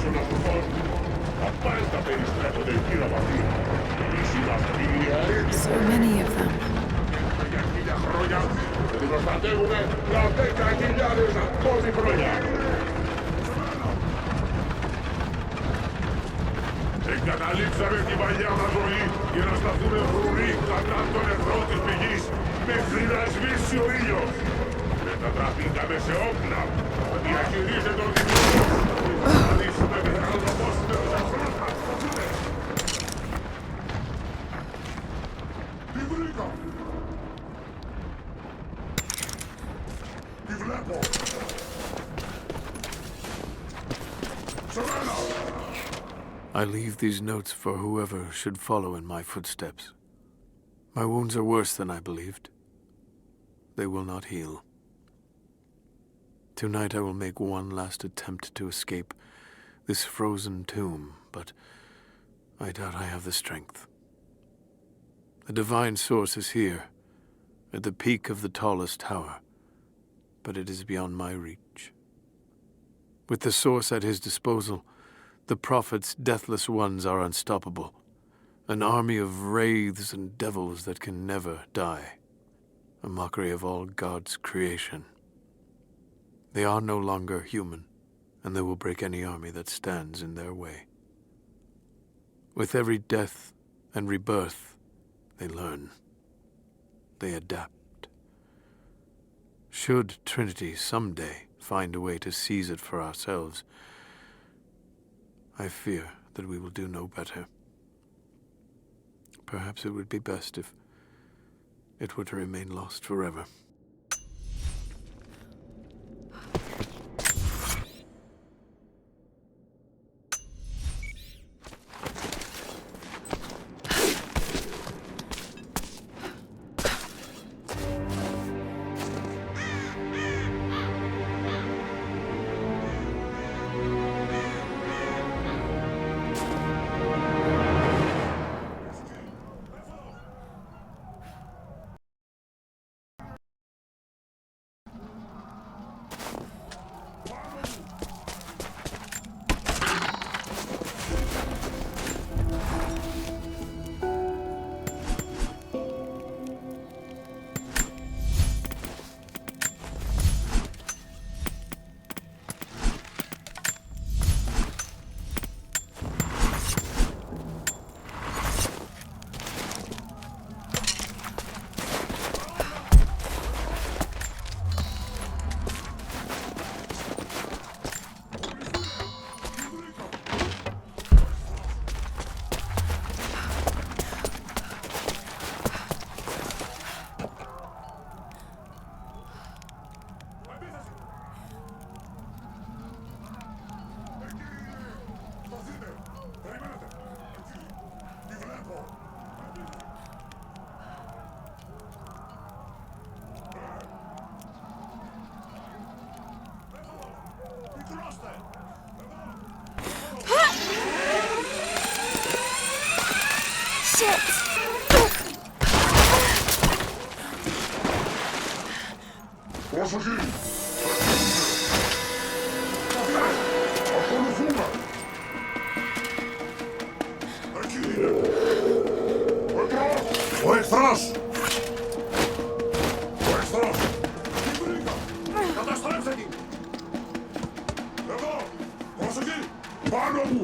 ίσονα του κόσμου. Απάντα περιστρέφονται γύρω από αυτή. Εμείς είμαστε οι So many of them. για 1000 χρόνια και την προστατεύουμε για 10.000 ακόμη χρόνια. Εγκαταλείψαμε την παλιά μας ζωή για να σταθούμε φρουροί κατά των εχθρών της πηγής μέχρι να σβήσει ο ήλιος. Μετατραπήκαμε σε όπλα που διαχειρίζεται τον δημιουργό. Να δείσουμε με μεγαλοπόσιμε τους εχθρούς μας. Τι βρήκα! Τι βλέπω! Σε μένα! I leave these notes for whoever should follow in my footsteps. My wounds are worse than I believed. They will not heal. Tonight I will make one last attempt to escape this frozen tomb, but I doubt I have the strength. The divine source is here, at the peak of the tallest tower, but it is beyond my reach. With the source at his disposal, the Prophet's deathless ones are unstoppable, an army of wraiths and devils that can never die, a mockery of all God's creation. They are no longer human, and they will break any army that stands in their way. With every death and rebirth, they learn. They adapt. Should Trinity someday find a way to seize it for ourselves, I fear that we will do no better. Perhaps it would be best if it were to remain lost forever. Προσοχή! Ακολουθούμε! Εκεί είναι! Ο εχθρός! Ο εχθρός! Τι βρήκα! Καταστρέψτε την! Εδώ! Προσοχή! Πάνω μου!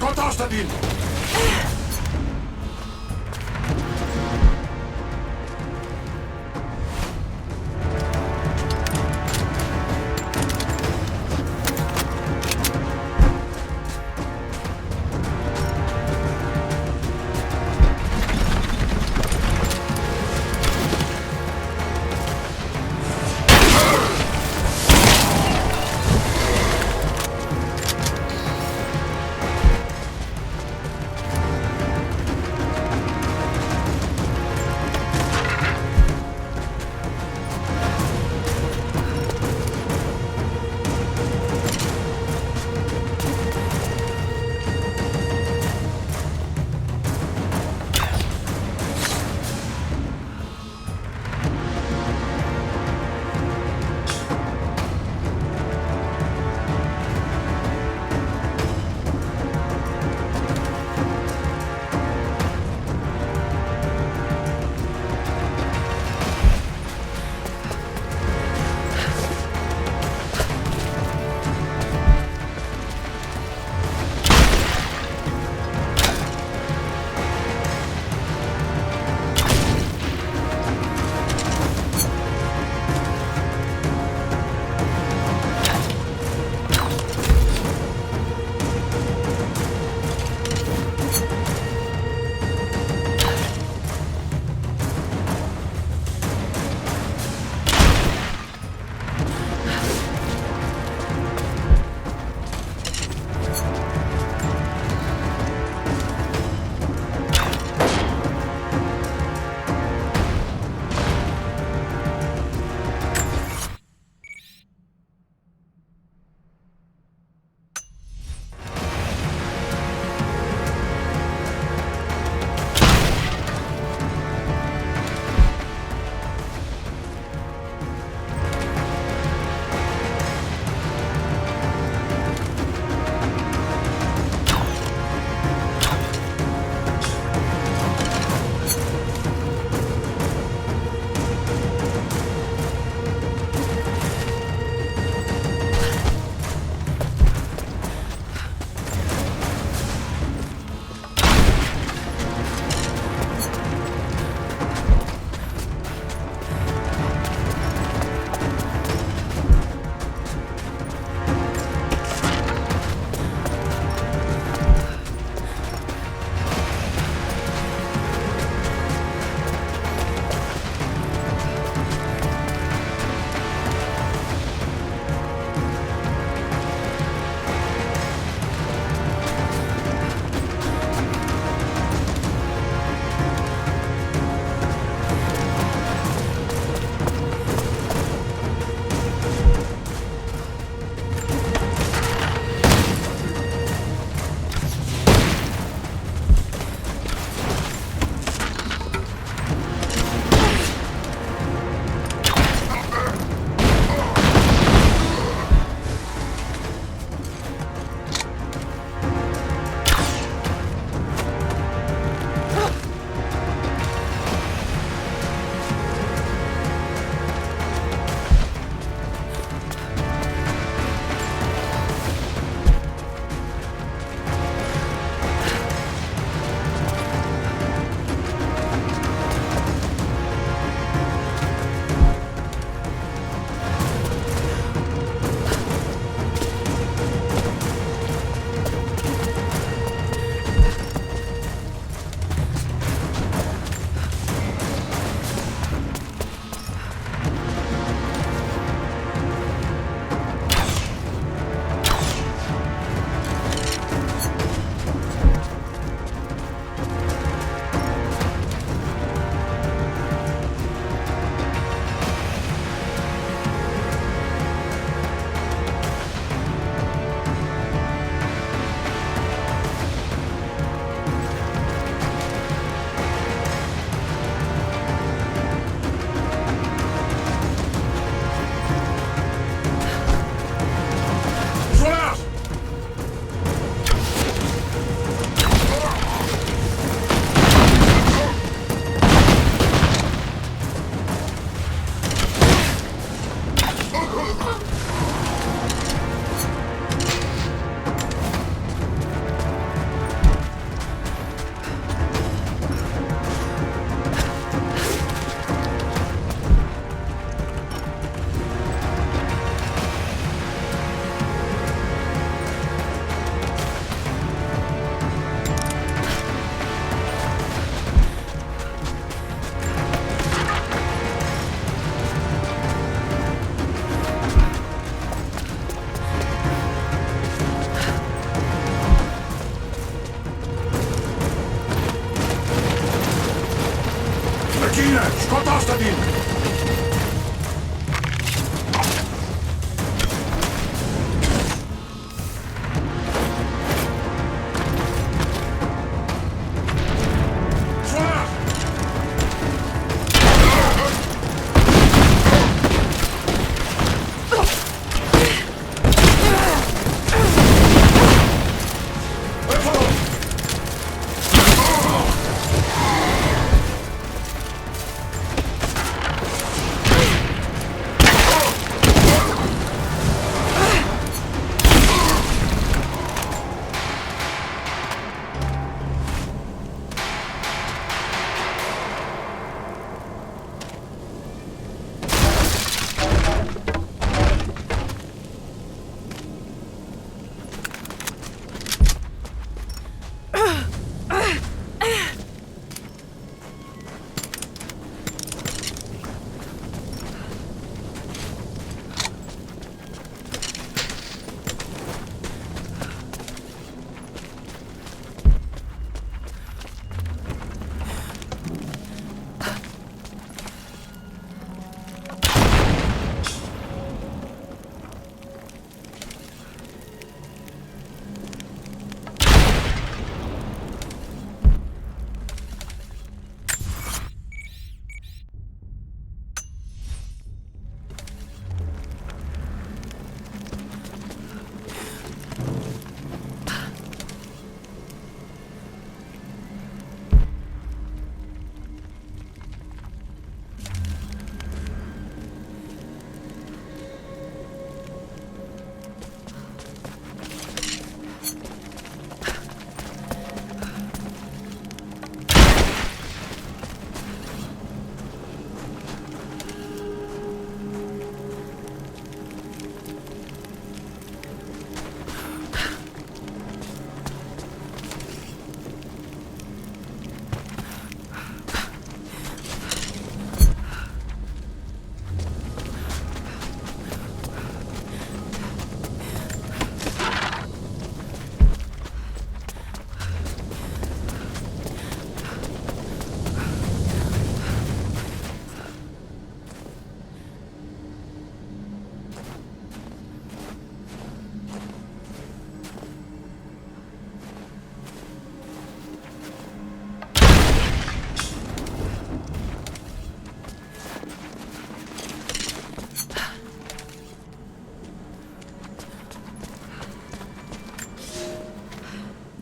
σκοτώστε την!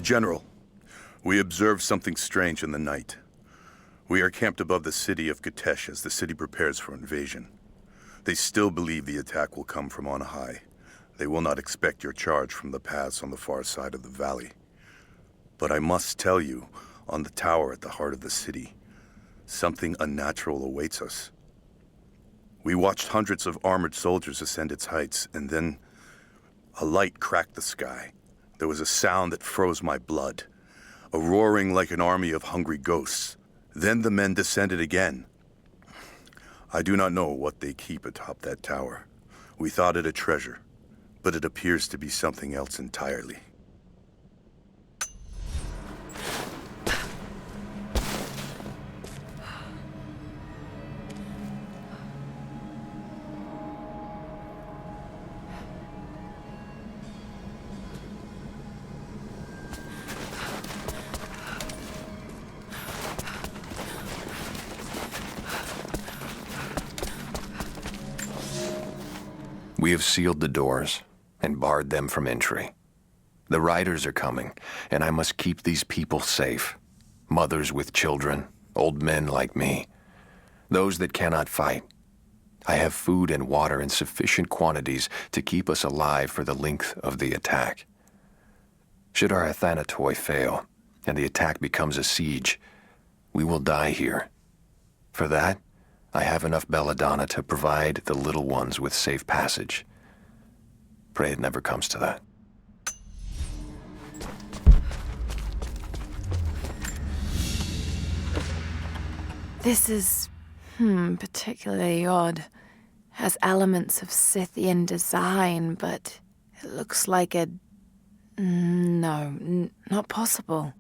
General, we observed something strange in the night. We are camped above the city of Kitezh as the city prepares for invasion. They still believe the attack will come from on high. They will not expect your charge from the paths on the far side of the valley. But I must tell you, on the tower at the heart of the city, something unnatural awaits us. We watched hundreds of armored soldiers ascend its heights, and then a light cracked the sky. There was a sound that froze my blood, a roaring like an army of hungry ghosts. Then the men descended again. I do not know what they keep atop that tower. We thought it a treasure, but it appears to be something else entirely. We have sealed the doors and barred them from entry. The riders are coming, and I must keep these people safe. Mothers with children, old men like me, those that cannot fight. I have food and water in sufficient quantities to keep us alive for the length of the attack. Should our Athanatoi fail, and the attack becomes a siege, we will die here. For that, I have enough belladonna to provide the little ones with safe passage. Pray it never comes to that. This is, particularly odd. Has elements of Scythian design, but it looks like a... No, not possible.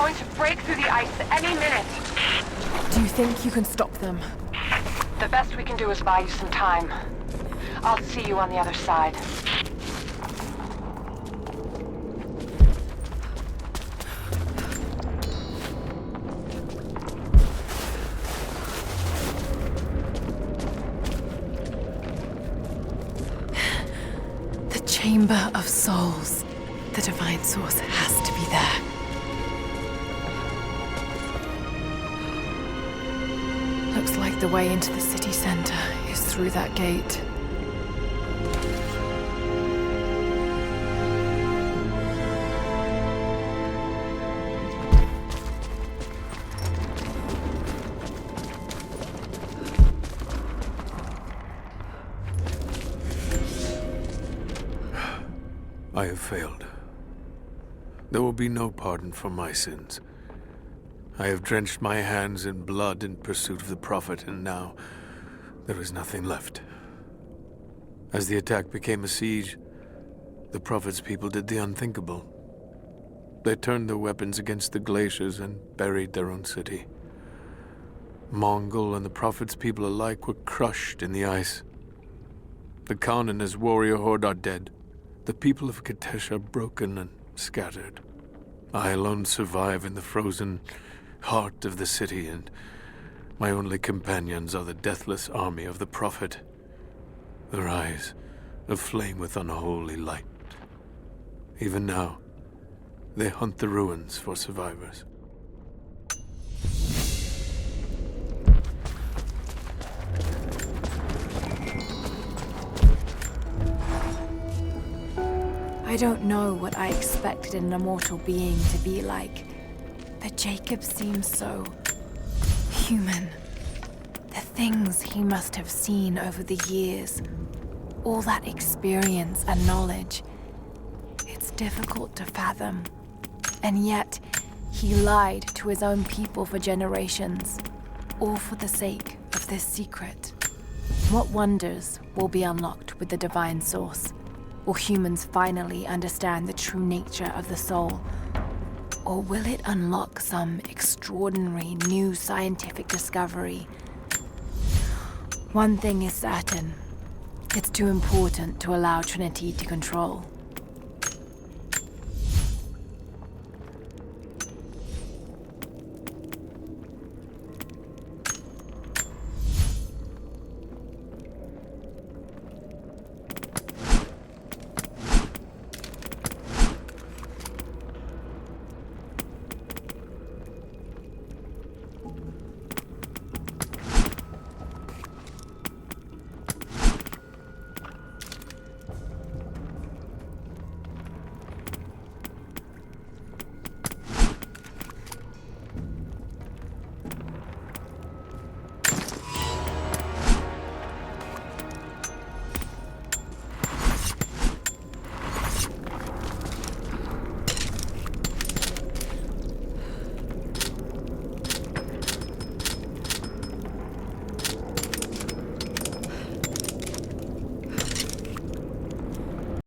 going to break through the ice any minute. Do you think you can stop them? The best we can do is buy you some time. I'll see you on the other side. The Chamber of Souls. The Divine Source has to be there. Looks like the way into the city center is through that gate. I have failed. There will be no pardon for my sins. I have drenched my hands in blood in pursuit of the Prophet, and now there is nothing left. As the attack became a siege, the Prophet's people did the unthinkable. They turned their weapons against the glaciers and buried their own city. Mongol and the Prophet's people alike were crushed in the ice. The Khan and his warrior horde are dead. The people of Kitezh are broken and scattered. I alone survive in the frozen heart of the city, and my only companions are the deathless army of the Prophet, their eyes aflame with unholy light. Even now, they hunt the ruins for survivors. I don't know what I expected an immortal being to be like, but Jacob seems so human. The things he must have seen over the years, all that experience and knowledge, it's difficult to fathom. And yet, he lied to his own people for generations, all for the sake of this secret. What wonders will be unlocked with the Divine Source? Will humans finally understand the true nature of the soul? Or will it unlock some extraordinary new scientific discovery? One thing is certain. It's too important to allow Trinity to control.